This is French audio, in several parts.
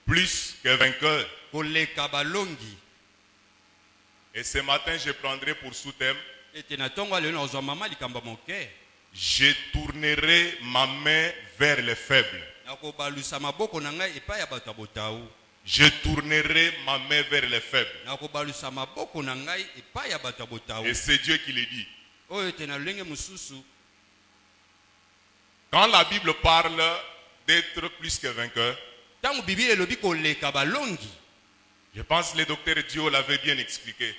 Plus que vainqueur. Et ce matin, je prendrai pour sous-thème: je tournerai ma main vers les faibles. Je tournerai ma main vers les faibles. Et c'est Dieu qui le dit. Quand la Bible parle d'être plus que vainqueur, je pense que le docteur Dio l'avait bien expliqué.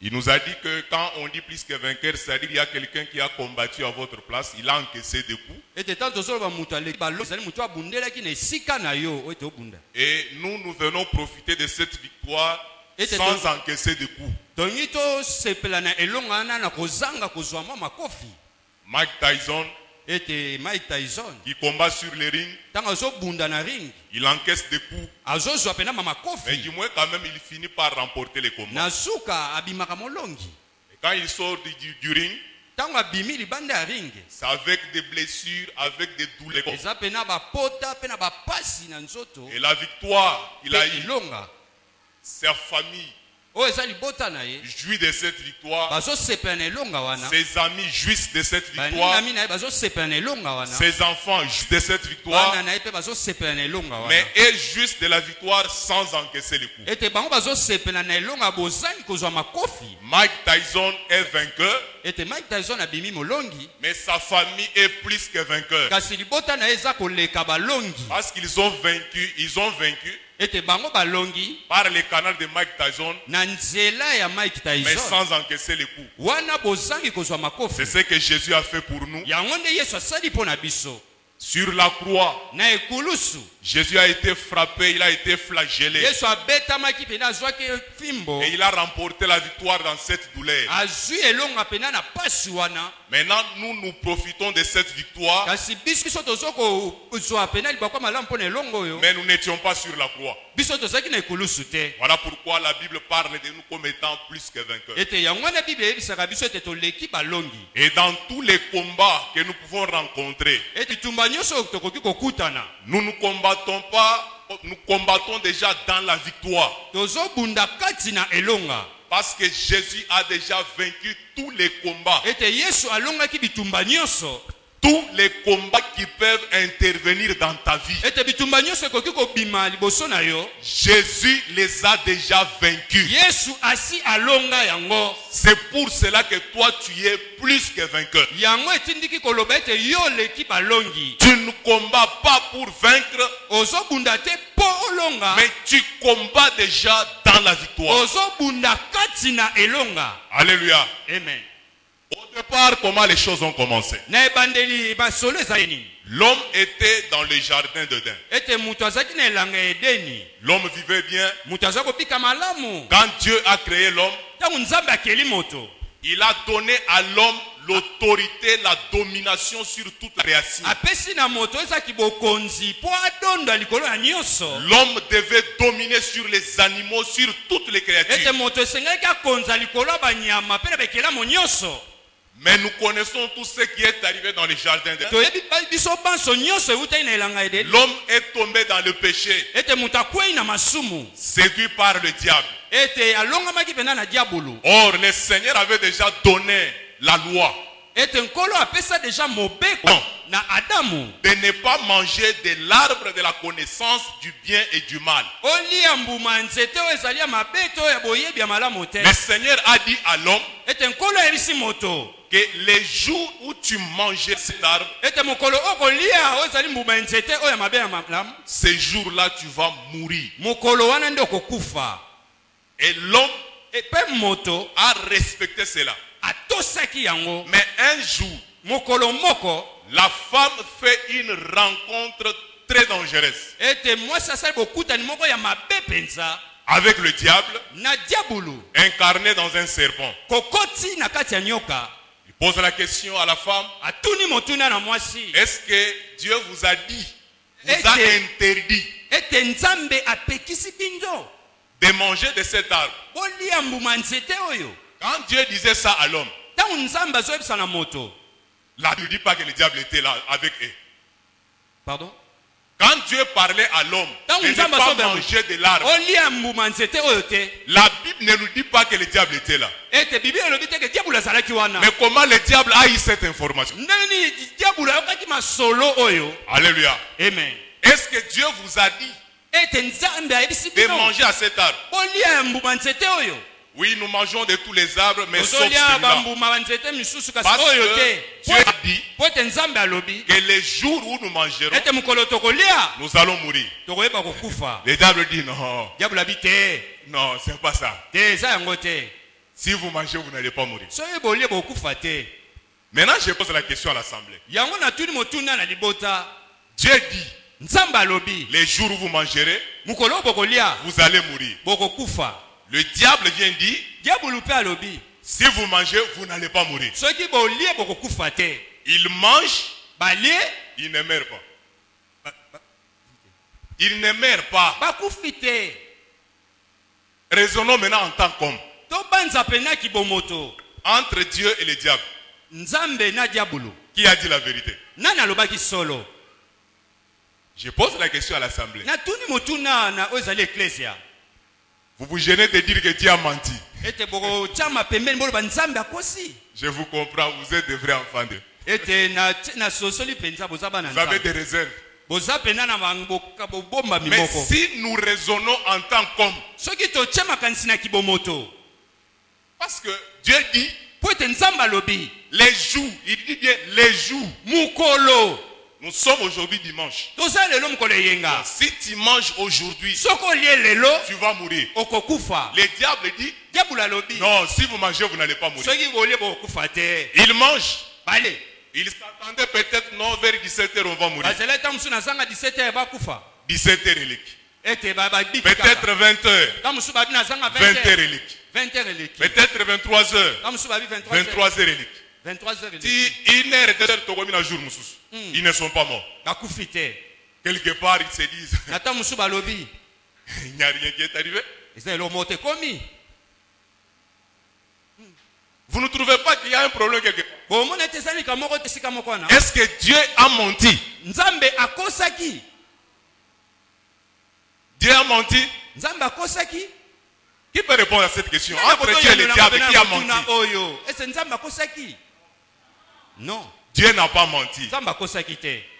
Il nous a dit que quand on dit plus que vainqueur, c'est-à-dire qu'il y a quelqu'un qui a combattu à votre place, il a encaissé des coups. Et nous venons profiter de cette victoire sans encaisser de coups. Mike Tyson, qui combat sur les rings, il encaisse des coups. Mais du moins quand même il finit par remporter les combats. Et quand il sort du ring, c'est avec des blessures, avec des douleurs. Et la victoire qu'il a eue, sa famille jouit de cette victoire. Ses amis jouissent de cette victoire. Ses enfants jouissent de cette victoire. Mais elles jouissent de la victoire sans encaisser les coups. Mike Tyson est vainqueur. Mais sa famille est plus que vainqueur. Parce qu'ils ont vaincu. Ils ont vaincu par les canaux de Mike Tyson, mais sans encaisser les coups. C'est ce que Jésus a fait pour nous. Sur la croix, Jésus a été frappé, il a été flagellé. Et il a remporté la victoire dans cette douleur. Maintenant, nous profitons de cette victoire. Mais nous n'étions pas sur la croix. Voilà pourquoi la Bible parle de nous comme étant plus que vainqueurs. Et dans tous les combats que nous pouvons rencontrer, nous ne combattons pas, nous combattons déjà dans la victoire. Parce que Jésus a déjà vaincu tous les combats. Tous les combats qui peuvent intervenir dans ta vie, Jésus les a déjà vaincus. C'est pour cela que toi tu es plus que vainqueur. Tu ne combats pas pour vaincre, mais tu combats déjà dans la victoire. Alléluia. Amen. Au départ, comment les choses ont commencé? L'homme était dans le jardin d'Éden. L'homme vivait bien. Quand Dieu a créé l'homme, il a donné à l'homme l'autorité, la domination sur toute la création. L'homme devait dominer sur les animaux, sur toutes les créatures. Mais nous connaissons tout ce qui est arrivé dans le jardin d'Éden. L'homme est tombé dans le péché, séduit par le diable. Or, le Seigneur avait déjà donné la loi de ne pas manger de l'arbre de la connaissance du bien et du mal. Le Seigneur a dit à l'homme que les jours où tu mangeais cet arbre, ces jours-là tu vas mourir. Et l'homme a respecté cela. Mais un jour, la femme fait une rencontre très dangereuse avec le diable, incarné dans un serpent. Il pose la question à la femme: est-ce que Dieu vous a dit, vous a interdit de manger de cet arbre? Quand Dieu disait ça à l'homme, Là, ne dit pas que le diable était là avec eux. Pardon? Quand Dieu parlait à l'homme de ne pas manger de l'arbre, la Bible ne nous dit pas que le diable était là. Mais comment le diable a eu cette information? Alléluia. Amen. Est-ce que Dieu vous a dit de manger à cet arbre? Oui, nous mangeons de tous les arbres, mais sauf celui-là. Parce que Dieu a dit que les jours où nous mangerons, nous allons mourir. Le diable dit non. Non, c'est pas ça. Si vous mangez, vous n'allez pas mourir. Maintenant, je pose la question à l'assemblée. Dieu dit, les jours où vous mangerez, vous allez mourir. Le diable vient dire, si vous mangez, vous n'allez pas mourir. Il mange, il ne meurt pas. Il ne meurt pas. Raisonnons maintenant en tant qu'homme. Entre Dieu et le diable, qui a dit la vérité? Je pose la question à l'assemblée. Vous vous gênez de dire que Dieu a menti. Je vous comprends, vous êtes des vrais enfants de Dieu. Vous avez des réserves. Mais si nous raisonnons en tant qu'hommes, parce que Dieu dit les jours, il dit bien les jours. Nous sommes aujourd'hui dimanche. Si tu manges aujourd'hui, tu vas mourir. Le diable dit non, si vous mangez, vous n'allez pas mourir. Il mange. Il s'attendait peut-être non, vers 17h on va mourir. 17h relique. Peut-être 20h. 20h relique. Peut-être 23h. 23h relique. Si une heure et 2 heures, ils ne sont pas morts. Quelque part, ils se disent il n'y a rien qui est arrivé. Vous ne trouvez pas qu'il y a un problème quelque part? Est-ce que Dieu a menti? Dieu a menti? Qui peut répondre à cette question? Entre Dieu et le diable, qui a menti? Non. Dieu n'a pas menti.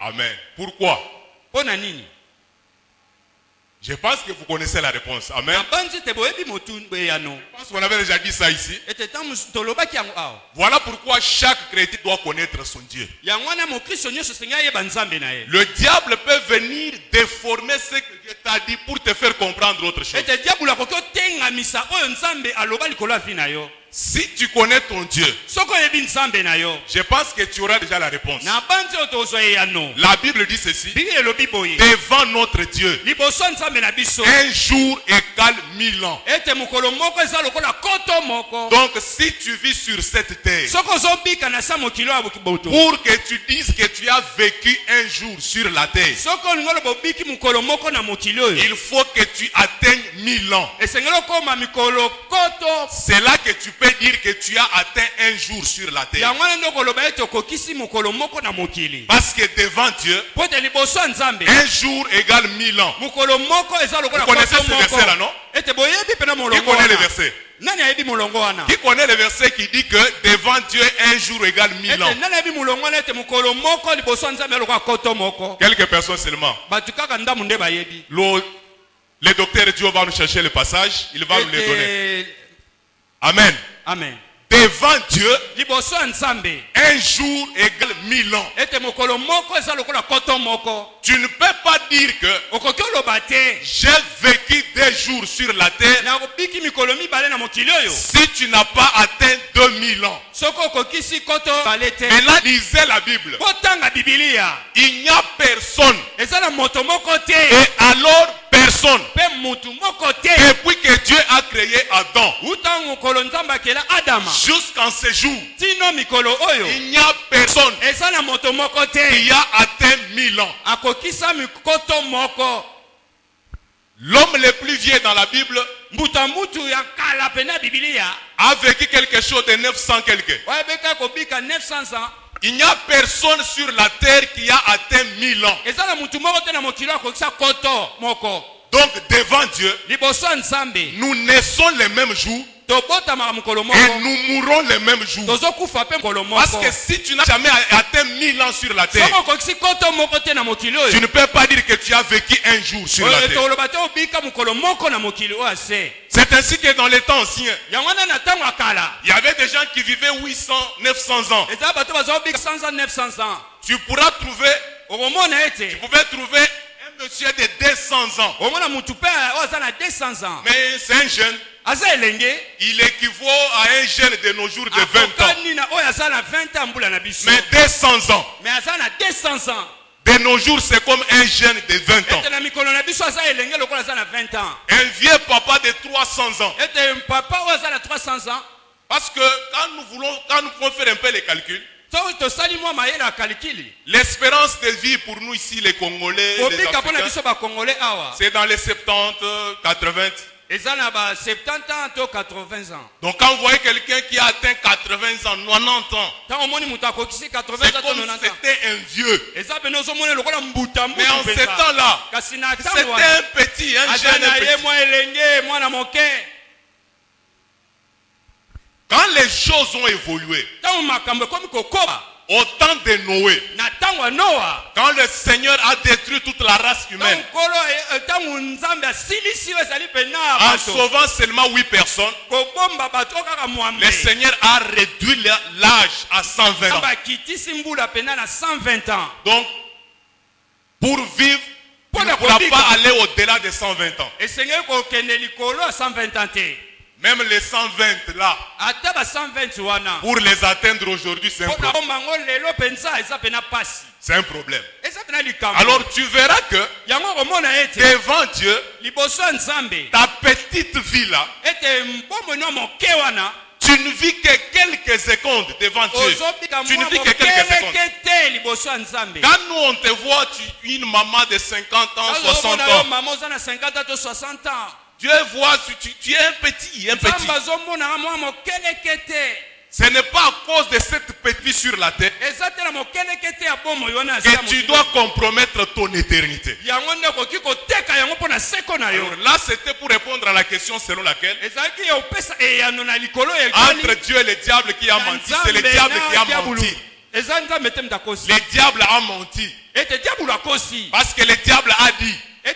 Amen. Pourquoi? Je pense que vous connaissez la réponse. Amen. Je pense qu'on avait déjà dit ça ici. Voilà pourquoi chaque chrétien doit connaître son Dieu. Le diable peut venir déformer ce que Dieu t'a dit pour te faire comprendre autre chose. Si tu connais ton Dieu, je pense que tu auras déjà la réponse. La Bible dit ceci: devant notre Dieu, un jour égale 1000 ans. Donc si tu vis sur cette terre, pour que tu dises que tu as vécu un jour sur la terre, il faut que tu atteignes 1000 ans. C'est là que tu peux dire que tu as atteint un jour sur la terre. Parce que devant Dieu, un jour égale 1000 ans. Vous connaissez ce verset là, non? Qui connaît le verset? Qui connaît le verset qui dit que devant Dieu un jour égale 1000 ans? Quelques personnes seulement. Le docteur Dieu va nous chercher le passage, il va nous le donner. Amen. Amen. Devant Dieu, un jour égale 1000 ans. Tu ne peux pas dire que j'ai vécu des jours sur la terre si tu n'as pas atteint 2000 ans. Maintenant, lisez la Bible. Il n'y a personne. Et alors, personne. Depuis que Dieu a créé Adam, jusqu'en ce jour, il n'y a personne qui a atteint 1000 ans. L'homme le plus vieux dans la Bible a vécu quelque chose de 900 quelques. Il n'y a personne sur la terre qui a atteint 1000 ans. Donc devant Dieu, nous naissons les mêmes jours. Et nous mourrons le même jour. Parce que si tu n'as jamais atteint 1000 ans sur la terre, tu ne peux pas dire que tu as vécu un jour sur la terre. C'est ainsi que dans les temps anciens, il y avait des gens qui vivaient 800, 900 ans. Tu pouvais trouver un monsieur de 200 ans. Mais c'est un jeune. Il équivaut à un jeune de nos jours de 20 ans. Mais 200 ans. De nos jours, c'est comme un jeune de 20 ans. Un vieux papa de 300 ans. Parce que quand nous pouvons faire un peu les calculs, l'espérance de vie pour nous ici, les Congolais, les Africains, c'est dans les 70, 80. Donc quand vous voyez quelqu'un qui a atteint 80 ans, 90 ans, c'est comme si c'était un vieux. Mais en ce temps-là, c'était un petit, un jeune petit. Quand les choses ont évolué, au temps de Noé, quand le Seigneur a détruit toute la race humaine, en sauvant seulement 8 personnes, le Seigneur a réduit l'âge à 120 ans. Donc, pour vivre, tu ne pourras pas aller au-delà de 120 ans. Même les 120 là, pour les atteindre aujourd'hui, c'est un problème. C'est un problème. Alors tu verras que devant Dieu, ta petite vie là, tu ne vis que quelques secondes devant Dieu. Tu ne vis que quelques secondes. Quand nous on te voit, tu es une maman de 50 ans, 60 ans. Dieu voit, tu es un petit. Ce n'est pas à cause de cette petite vie sur la terre que tu dois compromettre ton éternité. Alors là, c'était pour répondre à la question selon laquelle entre Dieu et le diable qui a menti, c'est le diable qui a menti. Le diable a menti. Parce que le diable a dit que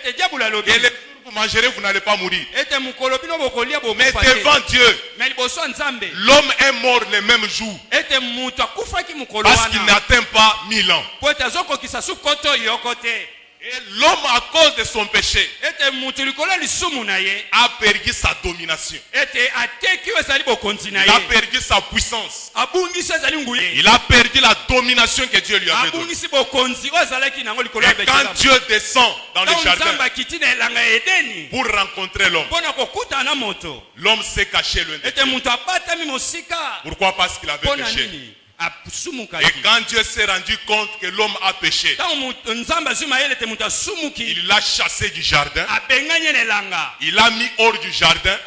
vous mangerez, vous n'allez pas mourir. Mais devant Dieu, l'homme est mort le même jour. Parce qu'il n'atteint pas 1000 ans. Et l'homme, à cause de son péché, a perdu sa domination. Il a perdu sa puissance. Il a perdu la domination que Dieu lui avait donnée. Et quand Dieu descend dans le jardin pour rencontrer l'homme, l'homme s'est caché loin de Dieu. Pourquoi? Parce qu'il avait péché. Et quand Dieu s'est rendu compte que l'homme a péché, il l'a chassé du jardin. Il l'a mis hors du jardin.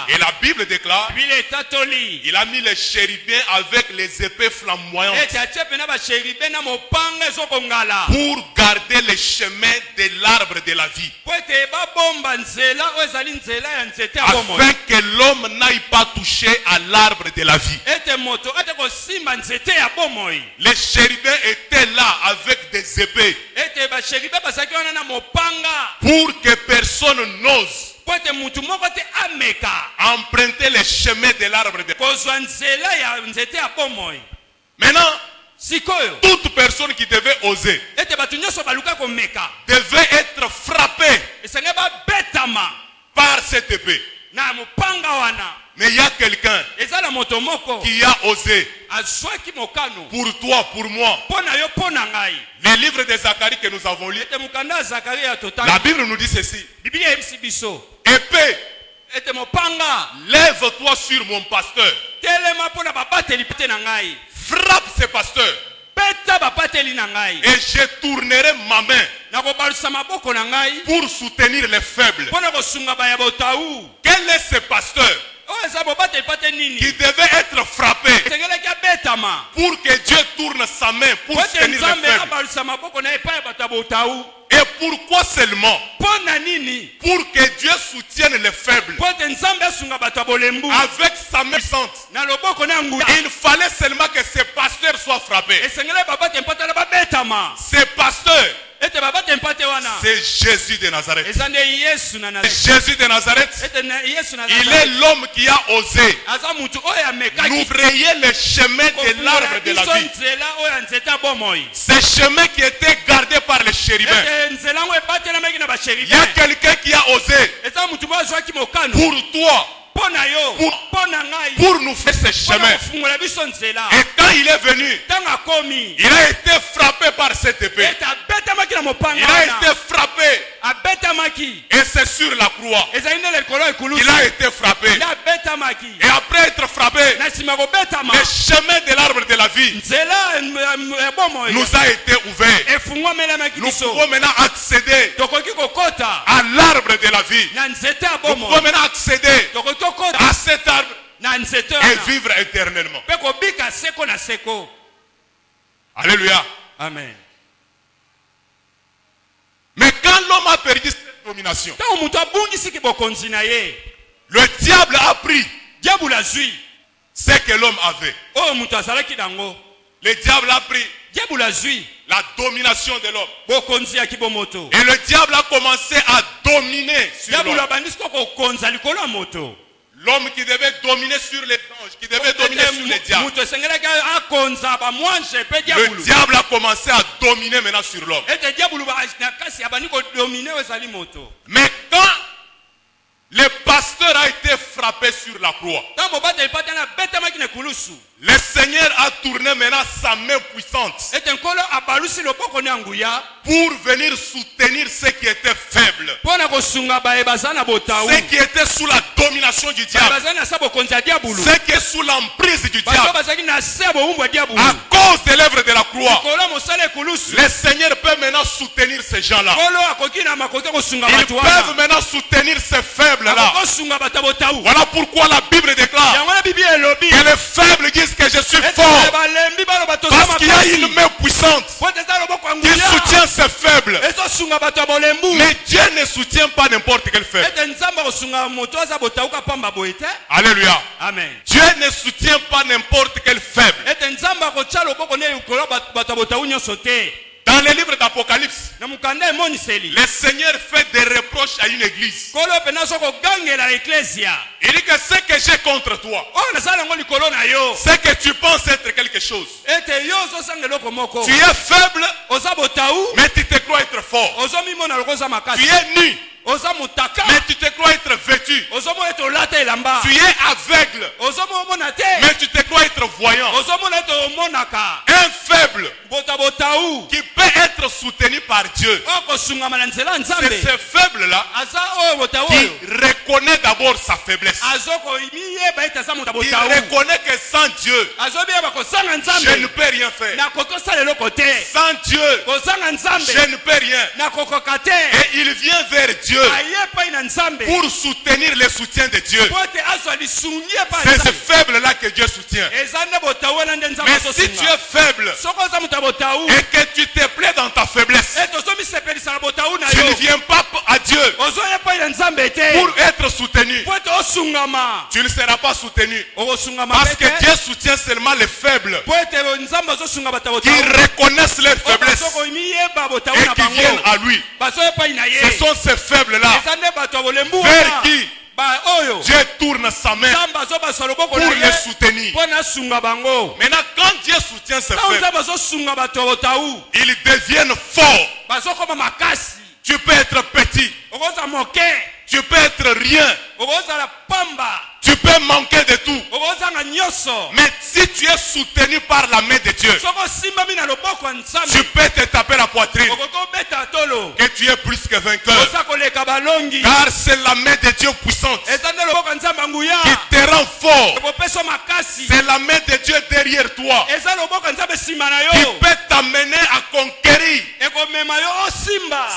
Et la Bible déclare, il a mis les chérubins avec les épées flamboyantes pour garder le chemin de l'arbre de la vie, afin que l'homme n'aille pas toucher à l'arbre de la vie. Les chérubins étaient là avec des épées pour que personne n'ose emprunter le chemin de l'arbre de la vie. Maintenant, toute personne qui devait oser devait être frappée par cette épée. Mais il y a quelqu'un qui a osé pour toi, pour moi. Les livres de Zacharie que nous avons lus, la Bible nous dit ceci: épée, lève-toi sur mon pasteur. Frappe ce pasteur. Et je tournerai ma main pour soutenir les faibles. Quel est ce pasteur? qui devait être frappé pour que Dieu tourne sa main pour soutenir les faibles. Et pourquoi seulement? Pour que Dieu soutienne les faibles. Avec sa main puissante. Il fallait seulement que ces pasteurs soient frappés. Ces pasteurs, c'est Jésus de Nazareth. Jésus de Nazareth, il est l'homme qui a osé nous frayer le chemin de l'arbre de la vie. Ce chemin qui était gardé par les chérubins. Il y a quelqu'un qui a osé pour toi, pour nous faire ce chemin. Et quand il est venu, il a été frappé par cette épée. Il a été frappé. Et c'est sur la croix qu'il a été frappé. Et après être frappé, le chemin de l'arbre de la vie nous a été ouvert. Nous pouvons maintenant accéder à l'arbre de la vie. Nous pouvons maintenant accéder à cet arbre et vivre éternellement. Alléluia. Amen. Mais quand l'homme a perdu cette domination, le diable a pris ce que l'homme avait. Le diable a pris la domination de l'homme. Et le diable a commencé à dominer sur l'homme. L'homme qui devait dominer sur les anges, qui devait dominer sur les diables. Le diable a commencé à dominer maintenant sur l'homme. Mais quand le pasteur a été frappé sur la croix, le Seigneur a tourné maintenant sa main puissante pour venir soutenir ceux qui étaient faibles, ceux qui étaient sous la domination du diable, ceux qui étaient sous l'emprise du diable. À cause de l'œuvre de la croix, le Seigneur peut maintenant soutenir ces gens-là. Ils peuvent maintenant soutenir ces faibles-là. Voilà pourquoi la Bible déclare que les faibles disent que je suis fort, parce qu'il y a une main puissante qui soutient ces faibles. Mais Dieu ne soutient pas n'importe quel faible. Alléluia. Amen. Dieu ne soutient pas n'importe quel faible. Dans les livres d'Apocalypse, le Seigneur fait des reproches à une église. Il dit que ce que j'ai contre toi, c'est que tu penses être quelque chose. Tu es faible, mais tu te crois être fort. Tu es nu, mais tu te crois être vêtu. Tu es aveugle, mais tu te crois être voyant. Un faible qui peut être soutenu par Dieu, c'est ce faible-là qui reconnaît d'abord sa faiblesse. Il reconnaît que sans Dieu, je ne peux rien faire. Sans Dieu, je ne peux rien. Et il vient vers Dieu pour soutenir le soutien de Dieu. C'est ce faible-là que Dieu soutient. Mais si tu es faible et que tu te plais dans ta faiblesse, tu ne viens pas à Dieu pour être soutenu. Tu ne seras pas soutenu, parce que Dieu soutient seulement les faibles qui reconnaissent leur faiblesse et qui viennent à lui. Ce sont ces faibles-là vers qui Dieu tourne sa main pour les soutenir. Maintenant, quand Dieu soutient ces faibles, ils deviennent forts. Tu peux être petit, tu peux être rien, tu peux manquer de tout. Mais si tu es soutenu par la main de Dieu, tu peux te taper la poitrine que tu es plus que vainqueur. Car c'est la main de Dieu puissante qui te rend fort. C'est la main de Dieu derrière toi qui peut t'amener à conquérir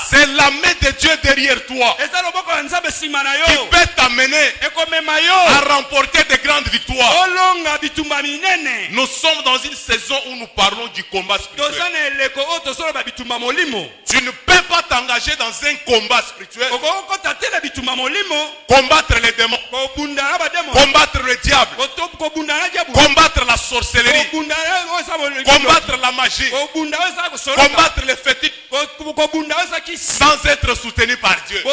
C'est la main de Dieu derrière toi qui peut t'amener à remporter de grandes victoires. Nous sommes dans une saison où nous parlons du combat spirituel. Tu ne peux pas t'engager dans un combat spirituel. Combattre les démons, combattre le diable, combattre la sorcellerie, combattre la magie, combattre les fétiches sans être soutenu par Dieu.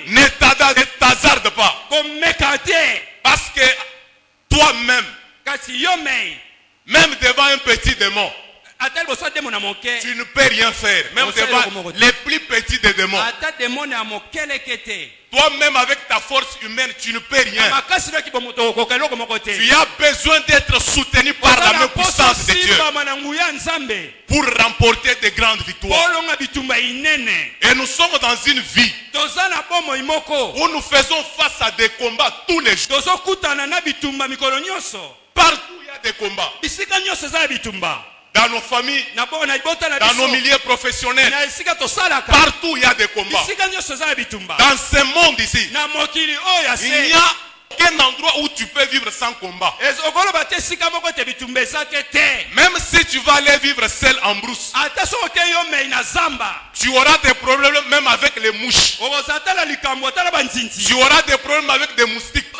Ne t'hasarde pas. Parce que toi-même, même devant un petit démon, tu ne peux rien faire. Même devant les plus petits des démons. Toi-même avec ta force humaine, tu ne peux rien. Tu as besoin d'être soutenu par la main puissante de Dieu pour remporter de grandes victoires. Et nous sommes dans une vie où nous faisons face à des combats tous les jours. Partout il y a des combats. Dans nos familles, dans nos milieux professionnels, partout il y a des combats. Dans ce monde ici, il n'y a aucun endroit où tu peux vivre sans combat. Même si tu vas aller vivre seul en brousse, tu auras des problèmes même avec les mouches. Tu auras des problèmes avec des moustiques.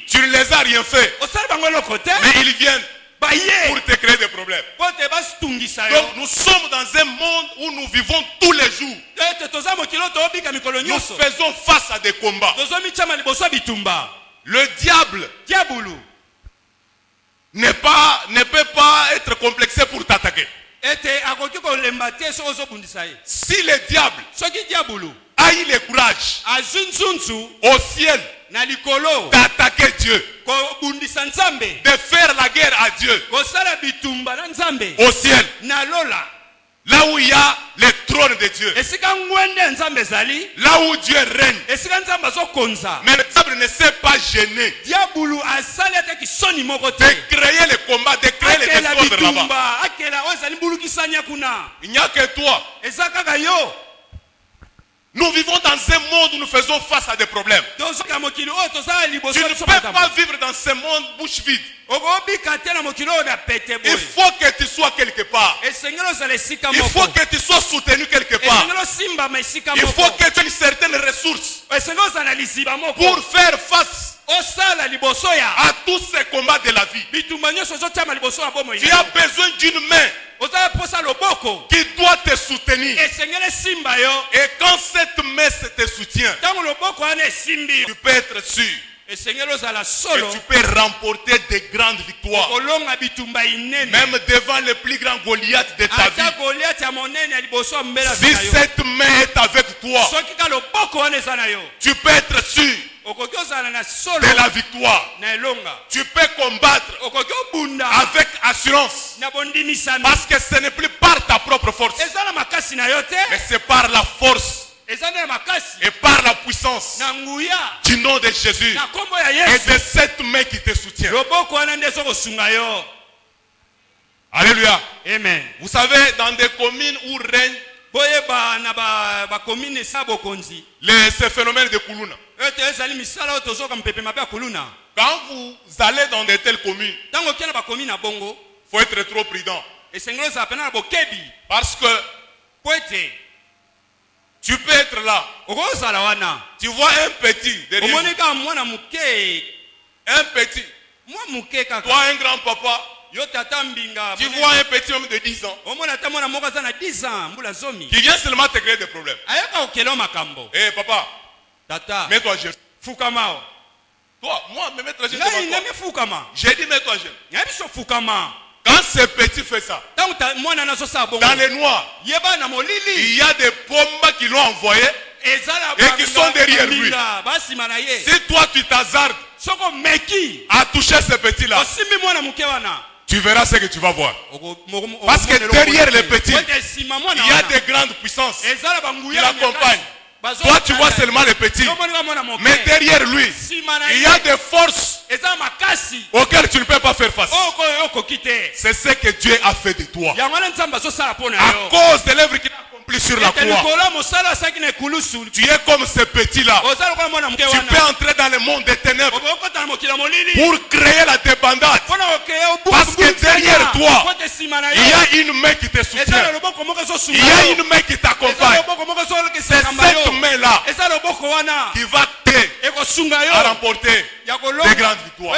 Tu ne les as rien fait. Mais ils viennent pour te créer des problèmes. Donc nous sommes dans un monde où nous vivons tous les jours. Nous faisons face à des combats. Le diable ne peut pas être complexé pour t'attaquer. Si le diable a eu le courage au ciel d'attaquer Dieu, de faire la guerre à Dieu au ciel, là où il y a le trône de Dieu, là où Dieu règne, mais le diable ne s'est pas gêné de créer le combat, de créer le désordre là-bas. Il n'y a que toi. Nous vivons dans un monde où nous faisons face à des problèmes. Tu ne peux pas vivre dans ce monde bouche vide. Il faut que tu sois quelque part. Il faut que tu sois soutenu quelque part. Il faut que tu aies une certaine ressource pour faire face à tous ces combats de la vie. Tu as besoin d'une main qui doit te soutenir. Et quand cette main te soutient, tu peux être sûr que tu peux remporter de grandes victoires. Même devant le plus grand Goliath de ta vie. Si cette main est avec toi, tu peux être sûr de la victoire. Tu peux combattre avec assurance, parce que ce n'est plus par ta propre force, mais c'est par la force et par la puissance du nom de Jésus et de cette main qui te soutient. Alléluia. Amen. Vous savez, dans des communes où règne ce phénomène de Kuluna, quand vous allez dans de telles communes, il faut être trop prudent. Parce que tu peux être là. Tu vois un petit derrière. Un petit. Toi, un grand papa. Tu vois un petit homme de 10 ans qui vient seulement te créer des problèmes. Eh papa, mets-toi jeune. Toi, moi, me mettre jeune devant toi. J'ai dit mets-toi jeune. Quand ce petit fait ça, dans les noirs, il y a des bombes qui l'ont envoyé et qui sont derrière lui. Si toi tu t'hasardes à toucher ce petit-là, tu verras ce que tu vas voir. Parce que derrière le petit, il y a des grandes puissances qui l'accompagnent. Toi tu vois seulement le petit, mais derrière lui, il y a des forces auquel tu ne peux pas faire face. C'est ce que Dieu a fait de toi. À cause de l'œuvre qu'il a accomplie sur la croix. Tu es comme ce petit-là. Tu peux entrer dans le monde des ténèbres pour créer la dépendance. Parce que derrière toi, il y a une main qui te soutient. Il y a une main qui t'accompagne. C'est cette main-là qui va t'aider à remporter des grandes victoires.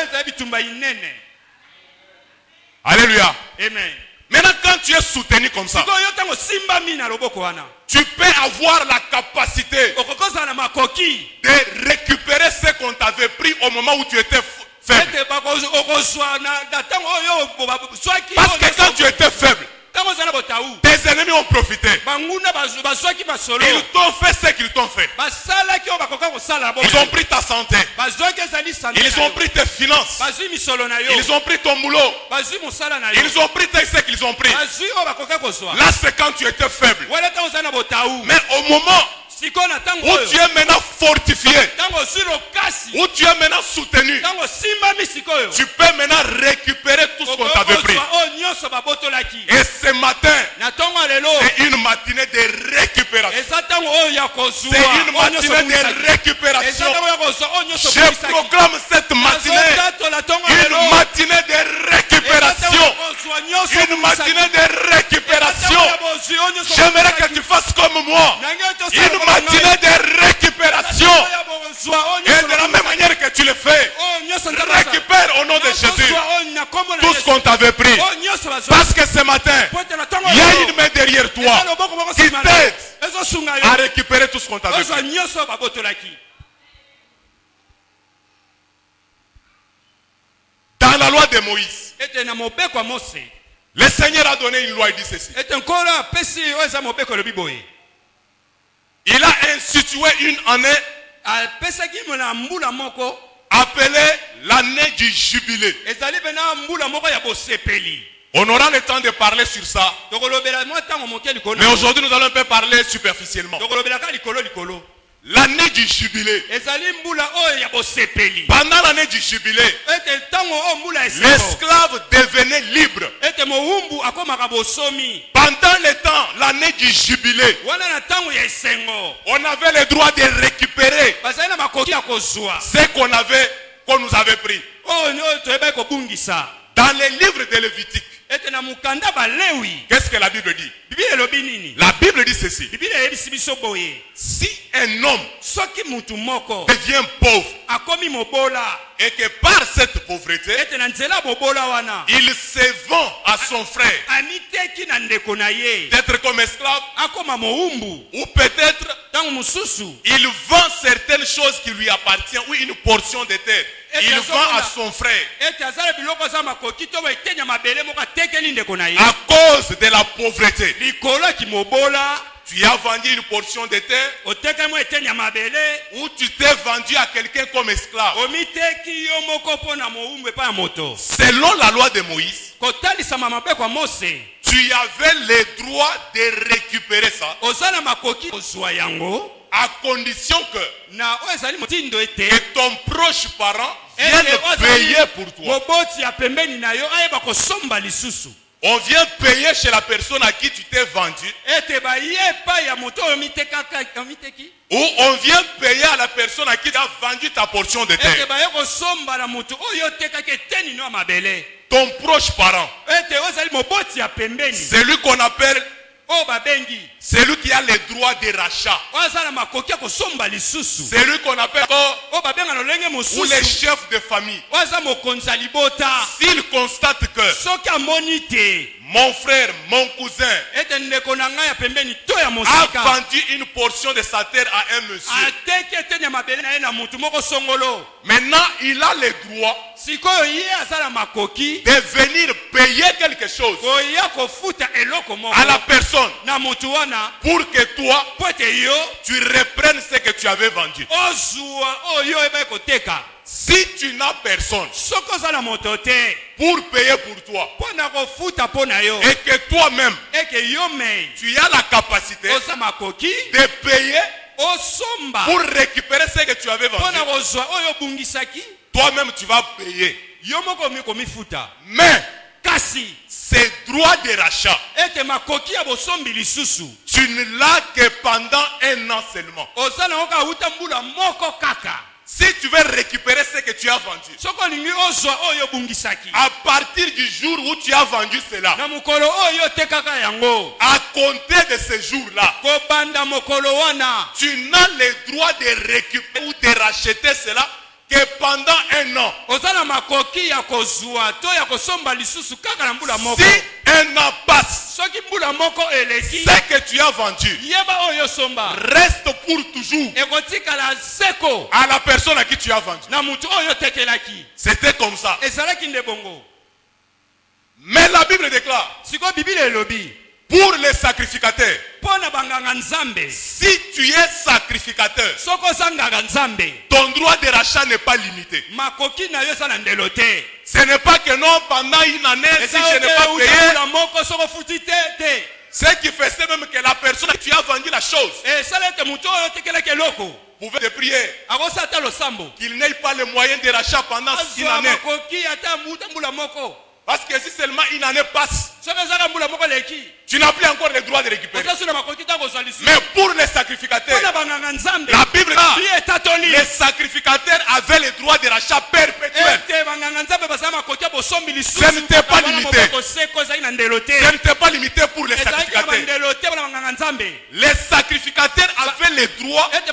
Alléluia. Amen. Maintenant, quand tu es soutenu comme ça, tu peux avoir la capacité de récupérer ce qu'on t'avait pris au moment où tu étais faible. Parce que quand tu étais faible, tes ennemis ont profité. Ils t'ont fait ce qu'ils t'ont fait. Ils ont pris ta santé. Ils ont pris tes finances. Ils ont pris ton boulot. Ils ont pris ce qu'ils ont pris. Là, c'est quand tu étais faible. Mais au moment où tu es maintenant fortifié, où tu es maintenant soutenu, tu peux maintenant récupérer tout ce qu'on t'avait pris. Et ce matin, c'est une matinée de récupération. C'est une matinée de récupération. Je proclame cette matinée une matinée de récupération. Une matinée de récupération. J'aimerais que tu fasses comme moi. Une matinée de récupération. Et de la même manière que tu le fais, récupère au nom de Jésus tout ce qu'on t'avait pris. Parce que ce matin, il y a une main derrière toi qui t'aide à récupérer tout ce qu'on t'avait pris. Dans la loi de Moïse, le Seigneur a donné une loi et dit ceci. Il a institué une année appelée l'année du jubilé. On aura le temps de parler sur ça. Mais aujourd'hui, nous allons un peu parler superficiellement. L'année du jubilé. Pendant l'année du jubilé, l'esclave devenait libre. Pendant le temps, l'année du jubilé, on avait le droit de récupérer ce qu'on nous avait pris. Dans les livres de Lévitique, qu'est-ce que la Bible dit? La Bible dit ceci. Si un homme devient pauvre et que par cette pauvreté, il se vend à son frère d'être comme esclave, ou peut-être il vend certaines choses qui lui appartiennent ou une portion de terre. Il vend à son frère à cause de la pauvreté. Tu as vendu une portion de terre ou tu t'es vendu à quelqu'un comme esclave. Selon la loi de Moïse, tu avais le droit de récupérer ça à condition que ton proche parent vienne payer pour toi. On vient payer chez la personne à qui tu t'es vendu. Ou on vient payer à la personne à qui tu as vendu ta portion de terre. Ton proche parent. Celui qu'on appelle, celui qui a le droit de rachat. Celui qu'on appelle ou les chefs de famille. S'il constate que mon frère, mon cousin a vendu une portion de sa terre à un monsieur, maintenant il a le droit de venir payer quelque chose à la personne pour que toi tu reprennes ce que tu avais vendu. Si tu n'as personne pour payer pour toi et que toi-même tu as la capacité de payer pour récupérer ce que tu avais vendu, toi-même tu vas payer. Mais ces droits de rachat, tu ne l'as que pendant un an seulement. Si tu veux récupérer ce que tu as vendu, à partir du jour où tu as vendu cela, à compter de ce jour-là, tu n'as le droit de récupérer ou de racheter cela que pendant un an. Si un an passe, ce que tu as vendu reste pour toujours à la personne à qui tu as vendu. C'était comme ça. Mais la Bible déclare, pour les sacrificateurs, si tu es sacrificateur, ton droit de rachat n'est pas limité. Ce n'est pas que non, pendant une année, si je n'ai pas payé, ce qui faisait même que la personne à qui tu as vendu la chose pouvait te prier qu'il n'ait pas le moyen de rachat pendant une année. Parce que si seulement une année passe, tu n'as plus encore le droit de récupérer. Mais pour les sacrificateurs, la Bible dit les sacrificateurs avaient le droit de rachat perpétuel. Ce n'était pas limité. Ce n'était pas limité pour les sacrificateurs. Les sacrificateurs avaient le droit de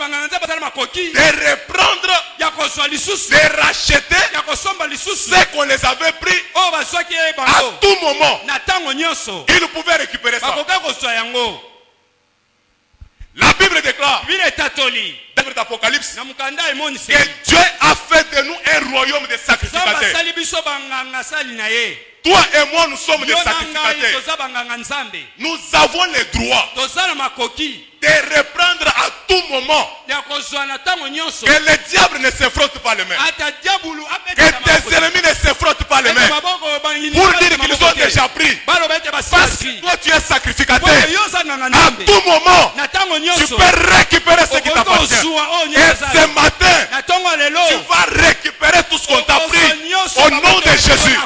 reprendre, de racheter ce qu'on les avait pris à tout moment. Ils pouvaient récupérer ça. La Bible déclare dans l'Apocalypse que Dieu a fait de nous un royaume de sacrificateurs. Toi et moi, nous sommes des sacrificateurs. Nous avons le droit de reprendre à tout moment. Que le diable ne se frotte pas les mains. Que tes ennemis ne se frottent pas les mains. Pour dire qu'ils ont déjà pris. Parce que toi tu es sacrificateur. À tout moment, tu peux récupérer ce qui t'appartient. Et ce matin, tu vas récupérer tout ce qu'on t'a pris. Au nom de Jésus.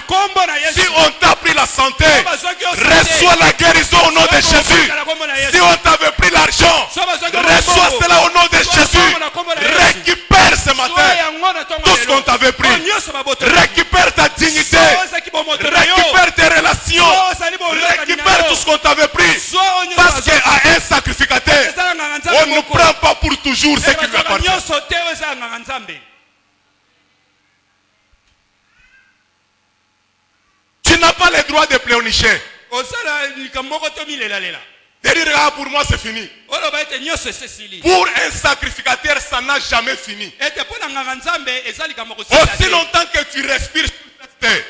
Si on t'a pris la santé, reçois la guérison au nom de Jésus. Si on t'avait pris l'argent, reçois cela au nom de Jésus. Récupère ce matin tout ce qu'on t'avait pris. Récupère ta dignité. Récupère tes relations. Récupère tout ce qu'on t'avait pris. Parce qu'à un sacrificateur, on ne prend pas pour toujours ce qui lui appartient. Tu n'as pas le droit de pléonicher. Pour moi c'est fini. Pour un sacrificateur ça n'a jamais fini. Aussi longtemps que tu respires sur cette terre,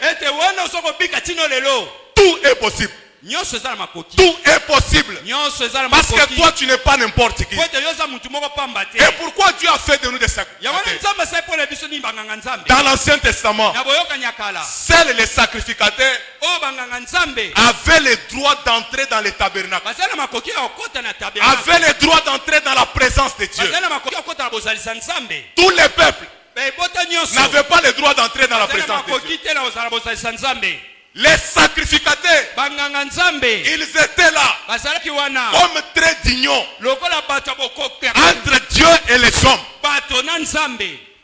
tout est possible. Tout est possible. Parce que toi tu n'es pas n'importe qui. Et pourquoi Dieu a fait de nous des sacrificateurs? Dans l'Ancien Testament, seuls les sacrificateurs avaient le droit d'entrer dans les tabernacles, avaient le droit d'entrer dans la présence de Dieu. Tous les peuples n'avaient pas le droit d'entrer dans la présence de Dieu. Les sacrificateurs, ils étaient là comme trait d'union entre Dieu et les hommes.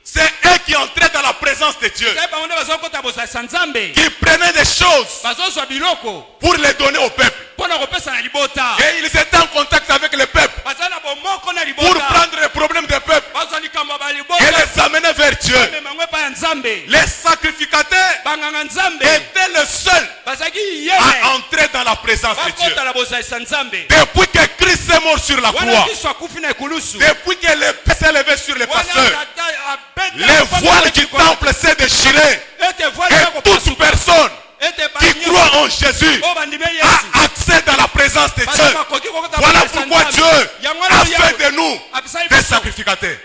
C'est eux qui entraient dans la présence de Dieu, qui prenaient des choses pour les donner au peuple. Et ils étaient en contact avec le peuple pour prendre les problèmes des peuples et les amener vers Dieu. Les sacrificateurs étaient les seuls à entrer dans la présence de Dieu. Depuis que Christ est mort sur la croix, depuis que l'épée s'est levée sur les pasteurs, les voiles du temple s'est déchiré. Et toute personne qui croit en Jésus a accès dans la présence de Dieu. Voilà pourquoi Dieu a fait de nous des sacrificateurs.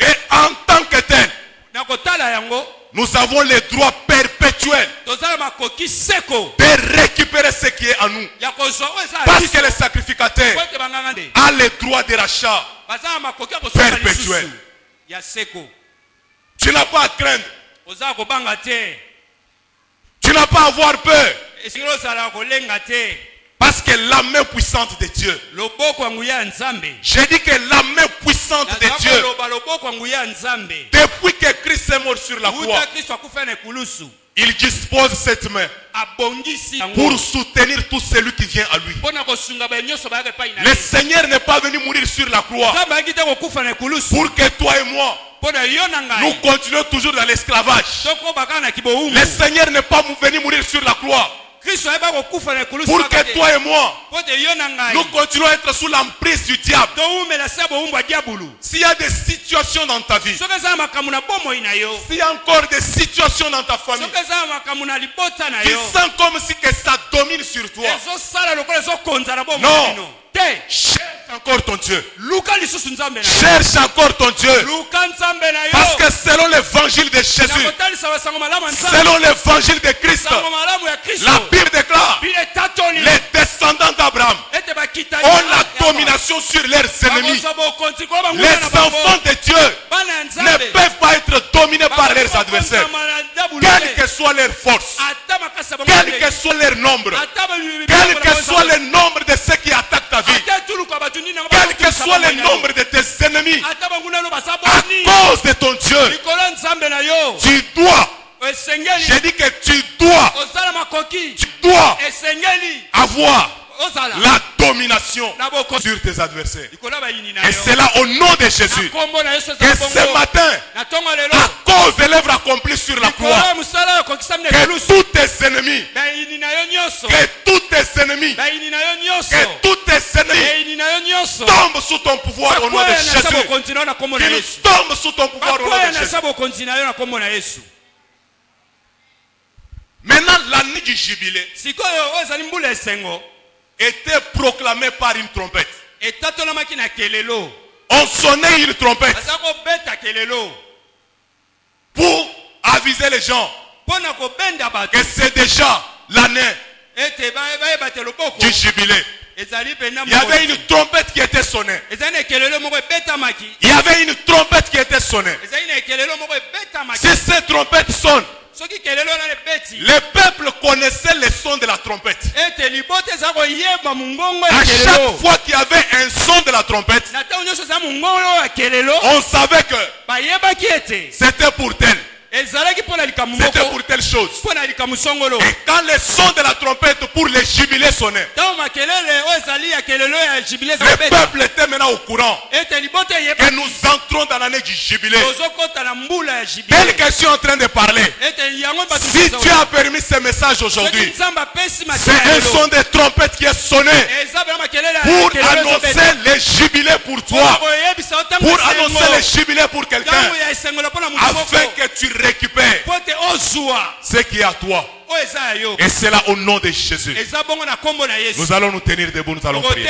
Et en tant que tel, nous avons le droit perpétuel de récupérer ce qui est à nous. Parce que le sacrificateur a le droit de rachat perpétuel. Tu n'as pas à craindre. Tu n'as pas à avoir peur. Parce que la main puissante de Dieu. J'ai dit que la main puissante de Dieu, depuis que Christ est mort sur la croix, il dispose cette main pour soutenir tout celui qui vient à lui. Le Seigneur n'est pas venu mourir sur la croix pour que toi et moi nous continuons toujours dans l'esclavage. Le Seigneur n'est pas venu mourir sur la croix pour que toi et moi nous continuons à être sous l'emprise du diable. S'il y a des situations dans ta vie, s'il y a encore des situations dans ta famille qui sent comme si que ça domine sur toi, non, cherche encore ton Dieu. Cherche encore ton Dieu. Parce que selon l'évangile de Jésus, selon l'évangile de Christ, la Bible déclare les descendants d'Abraham ont la domination sur leurs ennemis. Les enfants de Dieu ne peuvent pas être dominés par leurs adversaires. Quelle que soit leur force, quel que soit leur nombre, quel que soit le nombre de ceux qui attaquent ta vie, quel que soit le nombre de tes ennemis, à cause de ton Dieu, tu dois, j'ai dit que tu dois avoir la domination sur tes adversaires. Et c'est là au nom de Jésus que ce matin, à cause de l'œuvre accomplie sur la croix, que tous tes ennemis, tombent sous ton pouvoir au nom de Jésus. Qu'ils tombent sous ton pouvoir au nom de Jésus. Maintenant, l'année du jubilé était proclamée par une trompette. On sonnait une trompette pour aviser les gens que c'est déjà l'année du jubilé. Il y avait une trompette qui était sonnée. Il y avait une trompette qui était sonnée. Si cette trompette sonne, le peuple connaissait le son de la trompette. À chaque fois qu'il y avait un son de la trompette, on savait que c'était pour tel. C'était pour telle chose. Et quand le son de la trompette pour les jubilés sonnait, le peuple était maintenant au courant que nous entrons dans l'année du jubilé. Tel que je suis en train de parler, si tu as permis ce message aujourd'hui, c'est un son de trompette qui est sonné pour annoncer les jubilés pour toi, pour annoncer les jubilés pour quelqu'un, afin que tu récupères ce qui est à toi. Et c'est là au nom de Jésus. Nous allons nous tenir debout, nous allons prier.